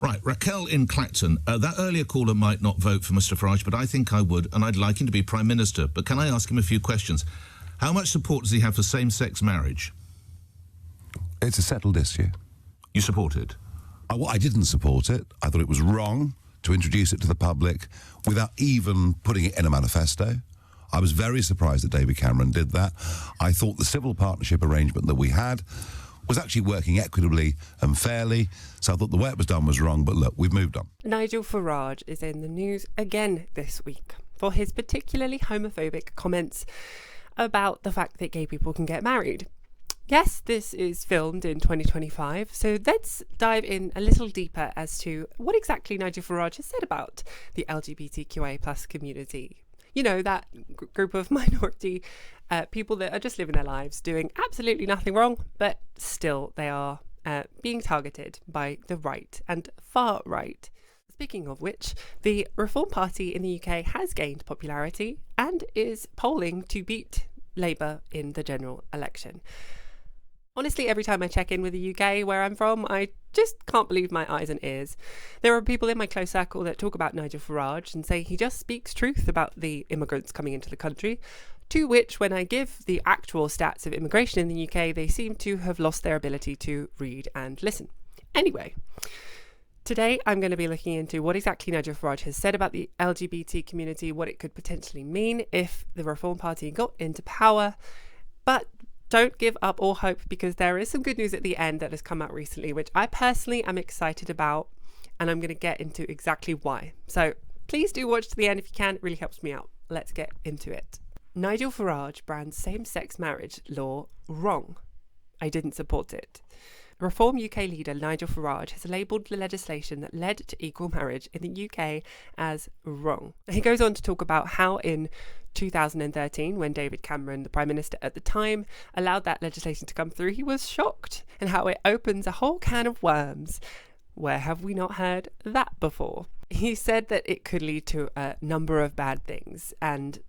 Right, Raquel in Clacton. That earlier caller might not vote for Mr Farage, but I think I would, and I'd like him to be Prime Minister. But can I ask him a few questions? How much support does he have for same-sex marriage? It's a settled issue. You support it? I didn't support it. I thought it was wrong to introduce it to the public without even putting it in a manifesto. I was very surprised that David Cameron did that. I thought the civil partnership arrangement that we had was actually working equitably and fairly, so I thought the way it was done was wrong, but look, we've moved on. Nigel Farage is in the news again this week for his particularly homophobic comments about the fact that gay people can get married. Yes, this is filmed in 2025, so let's dive in a little deeper as to what exactly Nigel Farage has said about the LGBTQIA plus community. You know, that group of minority people that are just living their lives, doing absolutely nothing wrong, but still they are being targeted by the right and far right. Speaking of which, the Reform Party in the UK has gained popularity and is polling to beat Labour in the general election. Honestly, every time I check in with the UK, where I'm from, I just can't believe my eyes and ears. There are people in my close circle that talk about Nigel Farage and say he just speaks truth about the immigrants coming into the country, to which, when I give the actual stats of immigration in the UK, they seem to have lost their ability to read and listen. Anyway, today I'm going to be looking into what exactly Nigel Farage has said about the LGBT community, what it could potentially mean if the Reform Party got into power, but don't give up all hope, because there is some good news at the end that has come out recently, which I personally am excited about, and I'm going to get into exactly why. So please do watch to the end if you can. It really helps me out. Let's get into it. Nigel Farage brands same-sex marriage law wrong. I didn't support it. Reform UK leader Nigel Farage has labelled the legislation that led to equal marriage in the UK as wrong. He goes on to talk about how in 2013, when David Cameron, the Prime Minister at the time, allowed that legislation to come through, he was shocked, and how it opens a whole can of worms. Where have we not heard that before? He said that it could lead to a number of bad things, and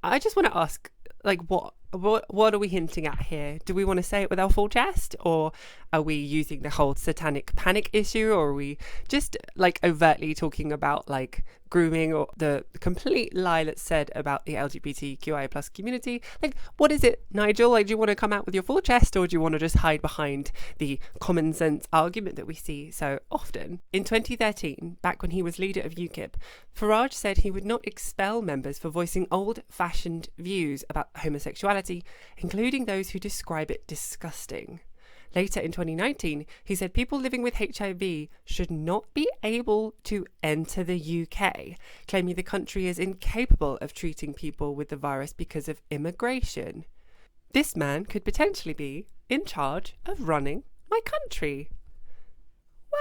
I just want to ask, like, what are we hinting at here? Do we want to say it with our full chest, or are we using the whole satanic panic issue, or are we just like overtly talking about like grooming, or the complete lie that's said about the LGBTQIA plus community? Like, what is it, Nigel? Like, do you want to come out with your full chest, or do you want to just hide behind the common sense argument that we see so often? In 2013, back when he was leader of UKIP, Farage said he would not expel members for voicing old-fashioned views about homosexuality, including those who describe it disgusting. Later in 2019, he said people living with HIV should not be able to enter the UK, claiming the country is incapable of treating people with the virus because of immigration. This man could potentially be in charge of running my country.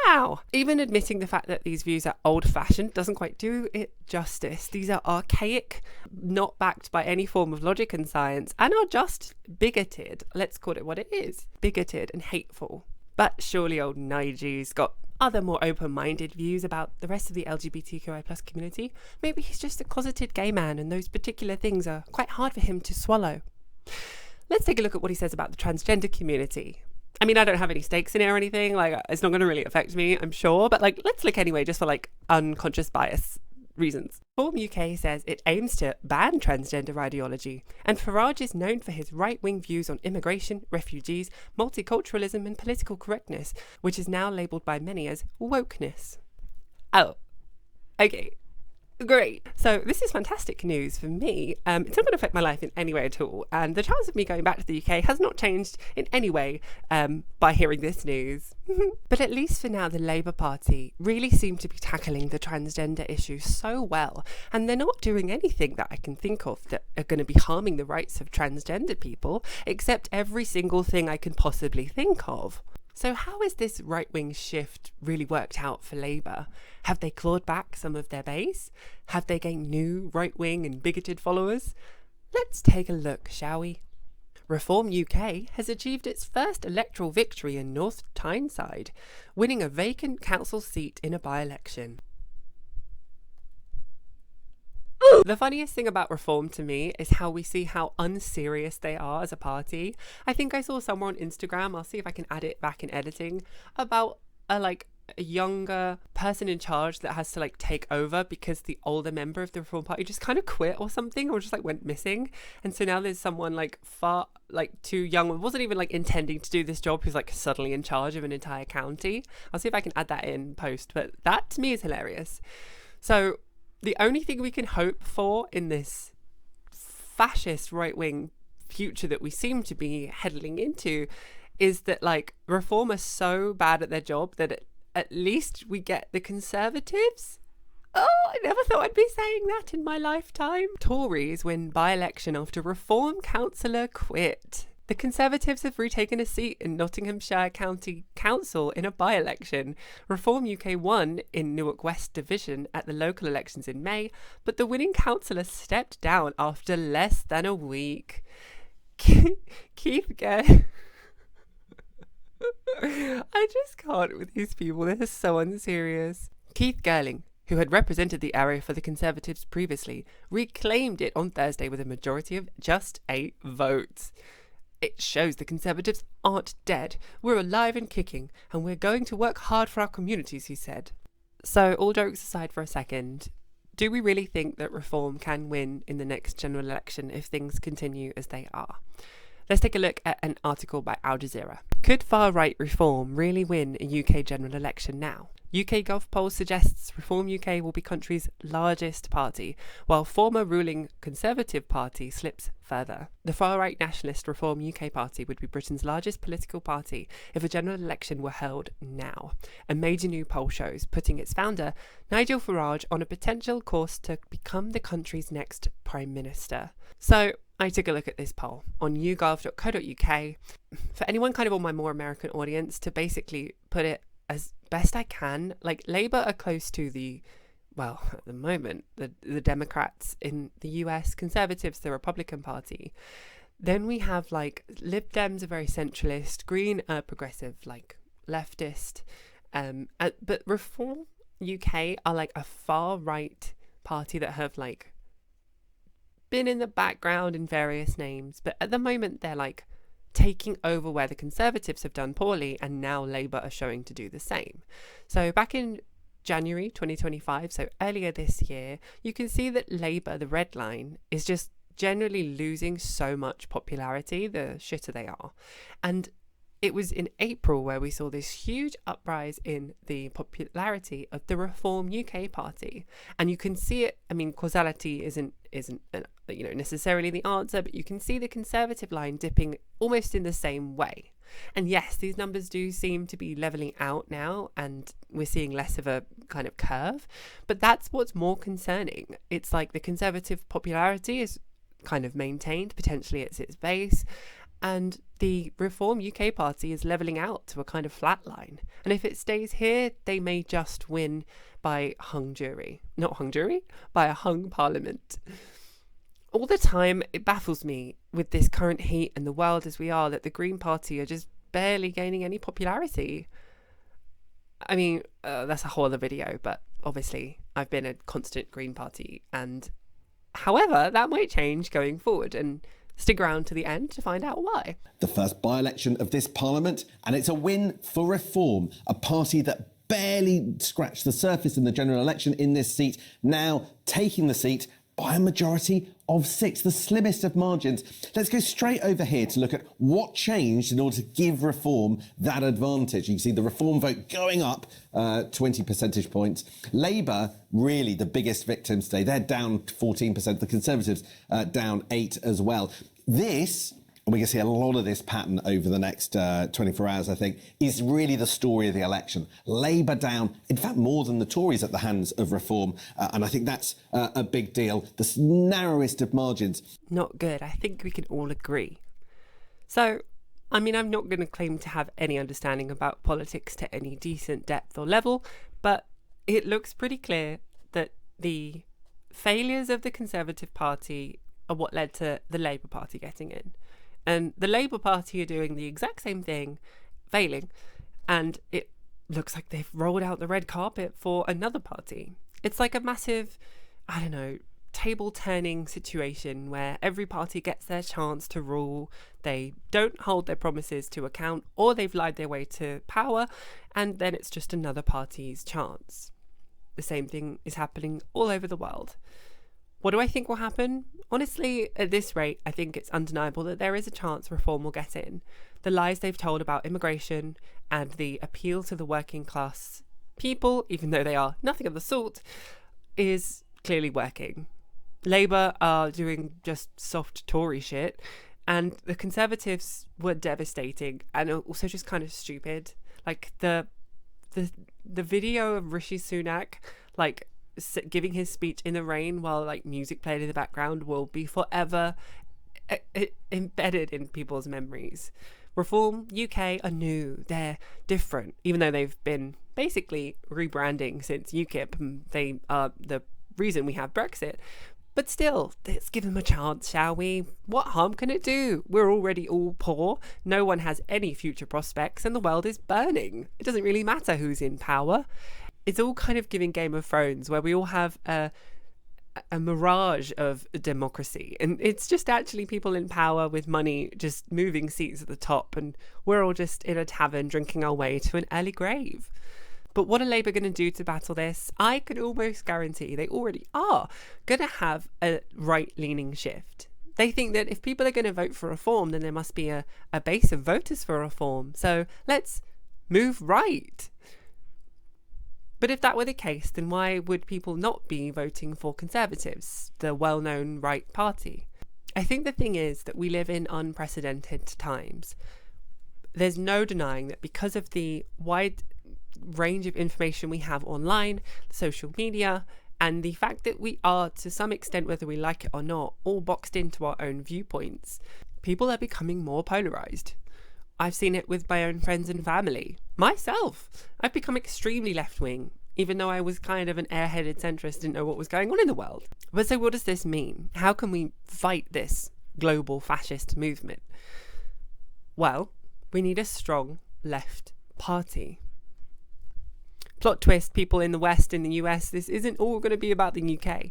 Wow! Even admitting the fact that these views are old-fashioned doesn't quite do it justice. These are archaic, not backed by any form of logic and science, and are just bigoted. Let's call it what it is. Bigoted and hateful. But surely old Nigel's got other more open-minded views about the rest of the LGBTQI plus community. Maybe he's just a closeted gay man and those particular things are quite hard for him to swallow. Let's take a look at what he says about the transgender community. I mean, I don't have any stakes in it or anything. Like, it's not going to really affect me, I'm sure. But, like, let's look anyway, just for, like, unconscious bias reasons. Reform UK says it aims to ban transgender ideology. And Farage is known for his right-wing views on immigration, refugees, multiculturalism and political correctness, which is now labelled by many as wokeness. Oh, okay. Great. So this is fantastic news for me. It's not going to affect my life in any way at all. And the chance of me going back to the UK has not changed in any way by hearing this news. But at least for now, the Labour Party really seem to be tackling the transgender issue so well. And they're not doing anything that I can think of that are going to be harming the rights of transgender people, except every single thing I can possibly think of. So how has this right-wing shift really worked out for Labour? Have they clawed back some of their base? Have they gained new right-wing and bigoted followers? Let's take a look, shall we? Reform UK has achieved its first electoral victory in North Tyneside, winning a vacant council seat in a by-election. The funniest thing about Reform to me is how we see how unserious they are as a party. I think I saw somewhere on Instagram, I'll see if I can add it back in editing, about a a younger person in charge that has to like take over because the older member of the Reform Party just kind of quit or something, or just like went missing. And so now there's someone like far like too young, wasn't even like intending to do this job, who's like suddenly in charge of an entire county. I'll see if I can add that in post, but that to me is hilarious. So the only thing we can hope for in this fascist right-wing future that we seem to be heading into is that like Reform are so bad at their job that at least we get the Conservatives. Oh, I never thought I'd be saying that in my lifetime. Tories win by-election after Reform councillor quit. The Conservatives have retaken a seat in Nottinghamshire County Council in a by-election. Reform UK won in Newark West Division at the local elections in May, but the winning councillor stepped down after less than a week. Keith Gale. I just can't with these people. They're so unserious. Keith Girling, who had represented the area for the Conservatives previously, reclaimed it on Thursday with a majority of just 8 votes. It shows the Conservatives aren't dead. We're alive and kicking, and we're going to work hard for our communities, he said. So, all jokes aside for a second, do we really think that Reform can win in the next general election if things continue as they are? Let's take a look at an article by Al Jazeera. Could far-right Reform really win a UK general election now? UK Gulf poll suggests Reform UK will be country's largest party, while former ruling Conservative Party slips further. The far-right nationalist Reform UK Party would be Britain's largest political party if a general election were held now. A major new poll shows putting its founder, Nigel Farage, on a potential course to become the country's next Prime Minister. So, I took a look at this poll on yougov.co.uk for anyone kind of on my more American audience to basically put it as best I can. Like, Labour are close to at the moment, the Democrats in the US, Conservatives, the Republican Party. Then we have like Lib Dems are very centralist, Green are progressive, like leftist. But Reform UK are like a far right party that have like been in the background in various names, but at the moment they're like taking over where the Conservatives have done poorly, and now Labour are showing to do the same. So back in January 2025, so earlier this year, you can see that Labour, the red line, is just generally losing so much popularity the shitter they are. And it was in April where we saw this huge uprise in the popularity of the Reform UK party. And you can see it, I mean, causality isn't necessarily the answer, but you can see the Conservative line dipping almost in the same way. And yes, these numbers do seem to be levelling out now, and we're seeing less of a kind of curve. But that's what's more concerning. It's like the Conservative popularity is kind of maintained, potentially it's its base, and the Reform UK party is levelling out to a kind of flat line. And if it stays here, they may just win by by a hung parliament. All the time, it baffles me with this current heat and the world as we are that the Green Party are just barely gaining any popularity. I mean, that's a whole other video, but obviously I've been a constant Green Party, and however, that might change going forward, and stick around to the end to find out why. The first by-election of this parliament, and it's a win for Reform, a party that barely scratched the surface in the general election in this seat, now taking the seat by a majority of 6, the slimmest of margins. Let's go straight over here to look at what changed in order to give Reform that advantage. You can see the Reform vote going up 20 percentage points. Labour, really the biggest victim today. They're down 14%. The Conservatives down 8 as well. This, and we can see a lot of this pattern over the next 24 hours, I think, is really the story of the election. Labour down, in fact, more than the Tories at the hands of Reform. And I think that's a big deal. The narrowest of margins. Not good. I think we can all agree. So, I mean, I'm not going to claim to have any understanding about politics to any decent depth or level, but it looks pretty clear that the failures of the Conservative Party are what led to the Labour Party getting in. And the Labour Party are doing the exact same thing, failing. And it looks like they've rolled out the red carpet for another party. It's like a massive, table turning situation where every party gets their chance to rule, they don't hold their promises to account, or they've lied their way to power, and then it's just another party's chance. The same thing is happening all over the world. What do I think will happen? Honestly, at this rate, I think it's undeniable that there is a chance reform will get in. The lies they've told about immigration and the appeal to the working class people, even though they are nothing of the sort, is clearly working. Labour are doing just soft Tory shit, and the Conservatives were devastating and also just kind of stupid. Like the video of Rishi Sunak like giving his speech in the rain while like music played in the background will be forever embedded in people's memories. Reform UK are new, they're different, even though they've been basically rebranding since UKIP. They are the reason we have Brexit. But still, let's give them a chance, shall we? What harm can it do? We're already all poor, no one has any future prospects, and the world is burning. It doesn't really matter who's in power. It's all kind of giving Game of Thrones, where we all have a mirage of democracy, and it's just actually people in power with money just moving seats at the top, and we're all just in a tavern drinking our way to an early grave. But what are Labour going to do to battle this? I could almost guarantee they already are going to have a right-leaning shift. They think that if people are going to vote for reform, then there must be a base of voters for reform. So let's move right. But if that were the case, then why would people not be voting for Conservatives, the well-known right party? I think the thing is that we live in unprecedented times. There's no denying that because of the wide range of information we have online, social media, and the fact that we are, to some extent, whether we like it or not, all boxed into our own viewpoints, people are becoming more polarized. I've seen it with my own friends and family. Myself, I've become extremely left-wing, even though I was kind of an airheaded centrist, didn't know what was going on in the world. But so what does this mean? How can we fight this global fascist movement? Well, we need a strong left party. Plot twist, people in the West, in the US, this isn't all going to be about the UK.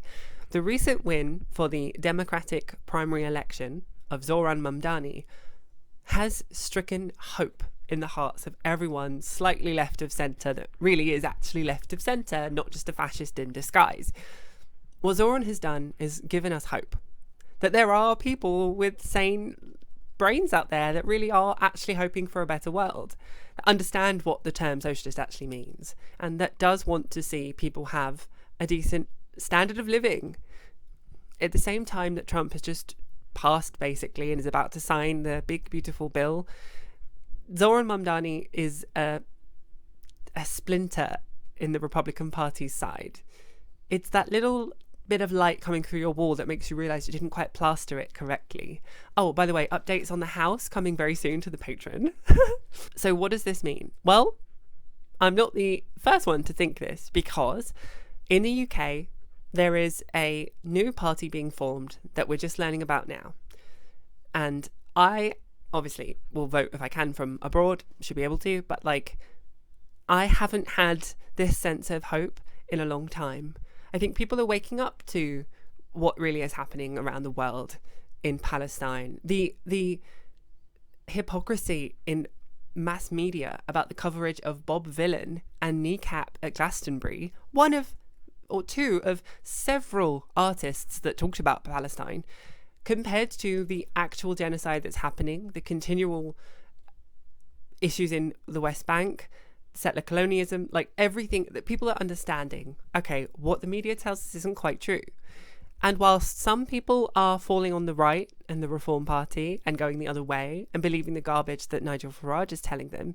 The recent win for the Democratic primary election of Zoran Mamdani has stricken hope in the hearts of everyone slightly left of centre that really is actually left of centre, not just a fascist in disguise. What Zoran has done is given us hope that there are people with sane brains out there that really are actually hoping for a better world, that understand what the term socialist actually means, and that does want to see people have a decent standard of living. At the same time that Trump has just passed, basically, and is about to sign the big, beautiful bill, Zoran Mamdani is a splinter in the Republican Party's side. It's that little bit of light coming through your wall that makes you realise you didn't quite plaster it correctly. Oh, by the way, updates on the house coming very soon to the Patreon. So what does this mean? Well, I'm not the first one to think this, because in the UK, there is a new party being formed that we're just learning about now. And I obviously will vote if I can from abroad, should be able to, but I haven't had this sense of hope in a long time. I think people are waking up to what really is happening around the world in Palestine. The hypocrisy in mass media about the coverage of Bob Vylan and Kneecap at Glastonbury, one of or two of several artists that talked about Palestine, compared to the actual genocide that's happening, the continual issues in the West Bank, settler colonialism, everything that people are understanding. Okay, what the media tells us isn't quite true. And whilst some people are falling on the right and the Reform Party and going the other way and believing the garbage that Nigel Farage is telling them,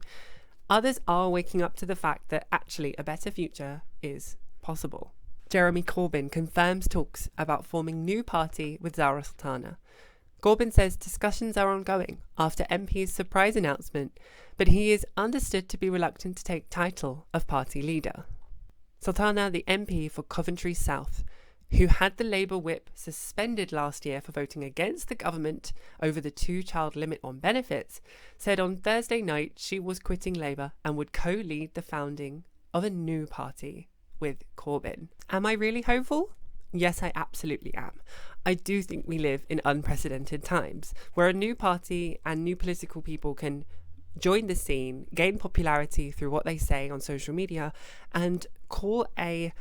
others are waking up to the fact that actually a better future is possible. Jeremy Corbin confirms talks about forming new party with Zarah Sultana. Corbin says discussions are ongoing after MP's surprise announcement, but he is understood to be reluctant to take title of party leader. Sultana, the MP for Coventry South, who had the Labour whip suspended last year for voting against the government over the 2-child limit on benefits, said on Thursday night she was quitting Labour and would co-lead the founding of a new party with Corbyn. Am I really hopeful? Yes, I absolutely am. I do think we live in unprecedented times where a new party and new political people can join the scene, gain popularity through what they say on social media, and call a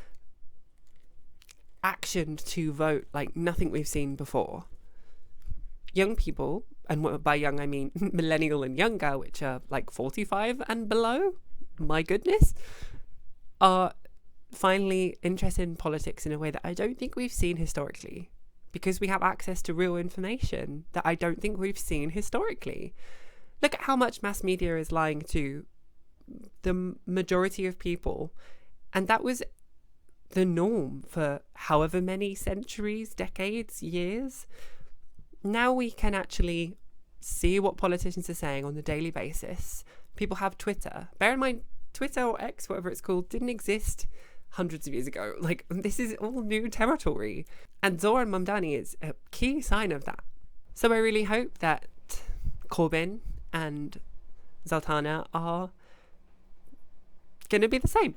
action to vote like nothing we've seen before. Young people, and by young I mean millennial and younger, which are like 45 and below, my goodness, are finally interested in politics in a way that I don't think we've seen historically, because we have access to real information that I don't think we've seen historically. Look at how much mass media is lying to the majority of people, and that was the norm for however many centuries, decades, years. Now we can actually see what politicians are saying on a daily basis. People have Twitter. Bear in mind, Twitter or X, whatever it's called, didn't exist hundreds of years ago. Like, this is all new territory. And Zoran Mamdani is a key sign of that. So I really hope that Corbin and Sultana are going to be the same.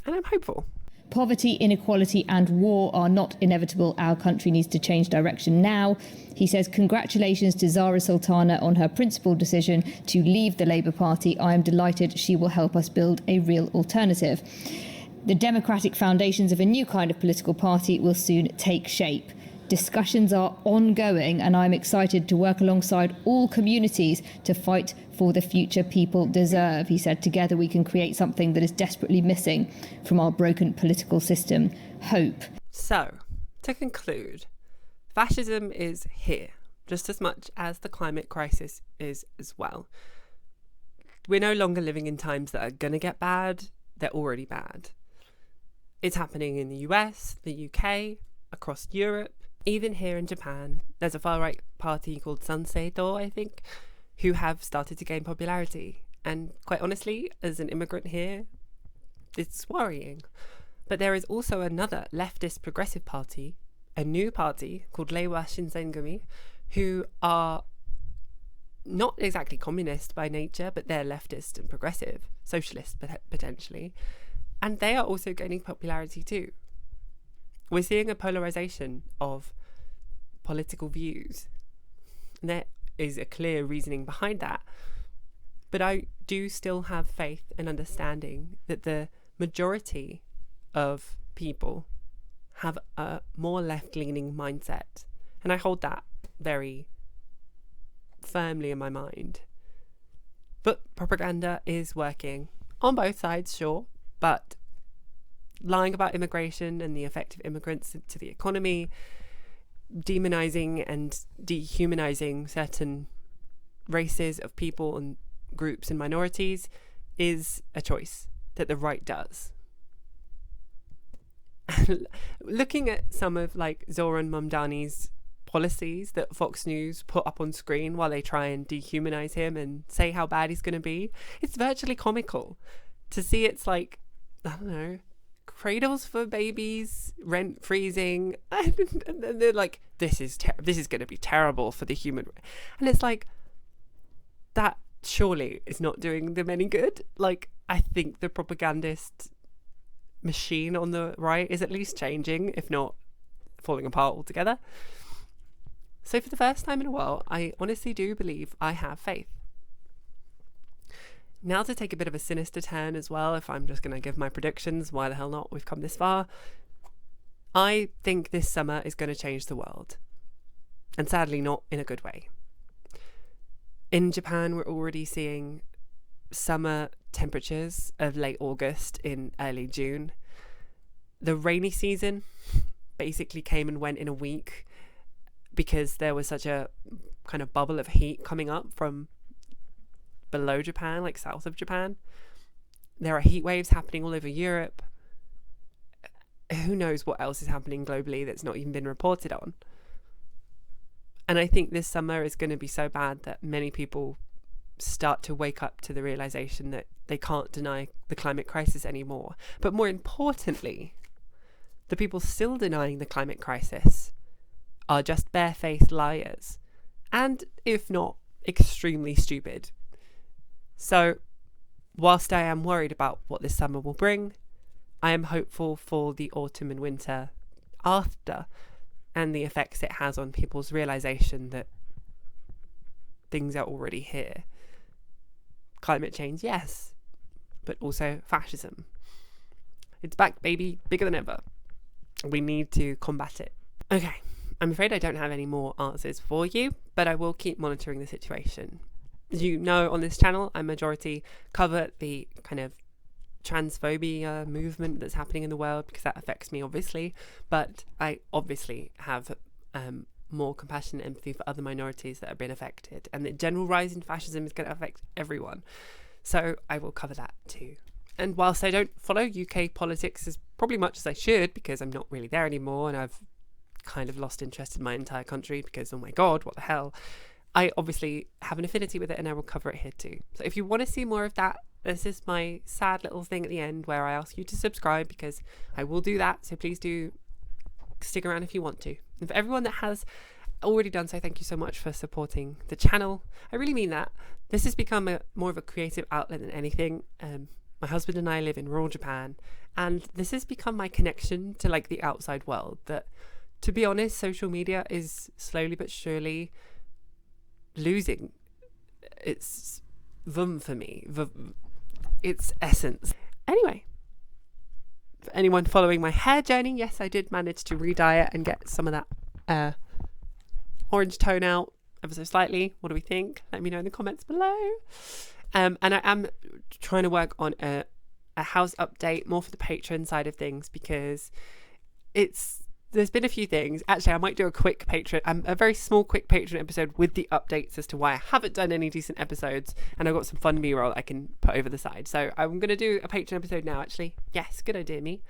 And I'm hopeful. Poverty, inequality and war are not inevitable. Our country needs to change direction now. He says, congratulations to Zarah Sultana on her principled decision to leave the Labour Party. I am delighted she will help us build a real alternative. The democratic foundations of a new kind of political party will soon take shape. Discussions are ongoing and I'm excited to work alongside all communities to fight for the future people deserve. He said, together we can create something that is desperately missing from our broken political system, hope. So, to conclude, fascism is here, just as much as the climate crisis is as well. We're no longer living in times that are going to get bad, they're already bad. It's happening in the US, the UK, across Europe. Even here in Japan, there's a far-right party called Sanseido, I think, who have started to gain popularity. And quite honestly, as an immigrant here, it's worrying. But there is also another leftist progressive party, a new party called Reiwa Shinsengumi, who are not exactly communist by nature, but they're leftist and progressive, socialist potentially. And they are also gaining popularity too. We're seeing a polarization of political views. And there is a clear reasoning behind that. But I do still have faith and understanding that the majority of people have a more left-leaning mindset. And I hold that very firmly in my mind. But propaganda is working on both sides, sure, but lying about immigration and the effect of immigrants to the economy, demonizing and dehumanizing certain races of people and groups and minorities is a choice that the right does. Looking at some of like Zoran Mamdani's policies that Fox News put up on screen while they try and dehumanize him and say how bad he's going to be, it's virtually comical to see. It's like, I don't know, cradles for babies, rent freezing, and they're like, this is going to be terrible for the human. And it's like, that surely is not doing them any good. Like, I think the propagandist machine on the right is at least changing, if not falling apart altogether. So for the first time in a while, I honestly do believe I have faith. Now to take a bit of a sinister turn as well, if I'm just going to give my predictions, why the hell not? We've come this far. I think this summer is going to change the world. And sadly not in a good way. In Japan, we're already seeing summer temperatures of late August in early June. The rainy season basically came and went in a week because there was such a kind of bubble of heat coming up from below Japan, like south of Japan. There are heat waves happening all over Europe. Who knows what else is happening globally that's not even been reported on. And I think this summer is going to be so bad that many people start to wake up to the realization that they can't deny the climate crisis anymore. But more importantly, the people still denying the climate crisis are just barefaced liars. And if not, extremely stupid. So, whilst I am worried about what this summer will bring, I am hopeful for the autumn and winter after and the effects it has on people's realization that things are already here. Climate change, yes, but also fascism. It's back, baby, bigger than ever. We need to combat it. Okay, I'm afraid I don't have any more answers for you, but I will keep monitoring the situation. As you know, on this channel, I majority cover the kind of transphobia movement that's happening in the world because that affects me, obviously, but I obviously have more compassion and empathy for other minorities that have been affected, and the general rise in fascism is going to affect everyone, so I will cover that too. And whilst I don't follow UK politics as probably much as I should, because I'm not really there anymore and I've kind of lost interest in my entire country because, oh my god, what the hell, I obviously have an affinity with it and I will cover it here too. So if you want to see more of that, this is my sad little thing at the end where I ask you to subscribe, because I will do that, so please do stick around if you want to. And for everyone that has already done so, thank you so much for supporting the channel. I really mean that. This has become more of a creative outlet than anything. My husband and I live in rural Japan, and this has become my connection to like the outside world. That, to be honest, social media is slowly but surely losing its vum for me, its essence. Anyway, for anyone following my hair journey, yes, I did manage to re-dye it and get some of that orange tone out ever so slightly. What do we think? Let me know in the comments below. And I am trying to work on a house update more for the Patreon side of things, because there's been a few things. Actually, I might do a very small quick Patreon episode with the updates as to why I haven't done any decent episodes, and I've got some fun B-roll I can put over the side. So I'm going to do a Patreon episode now, actually. Yes, good idea, me.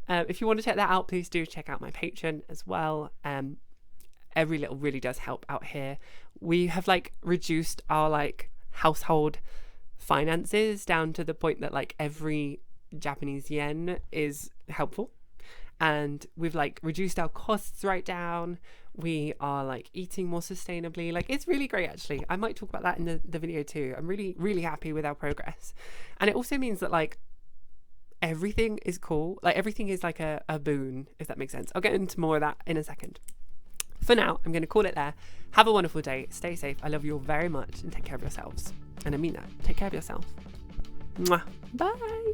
If you want to check that out, please do check out my Patreon as well. Every little really does help out here. We have like reduced our like household finances down to the point that like every Japanese yen is helpful, and we've like reduced our costs right down. We are like eating more sustainably. Like, it's really great, actually. I might talk about that in the video too. I'm really happy with our progress, and it also means that like everything is cool. Like, everything is like a boon, if that makes sense. I'll get into more of that in a second. For now, I'm going to call it there. Have a wonderful day. Stay safe. I love you all very much, and take care of yourselves. And I mean that. Take care of yourself. Mwah. Bye.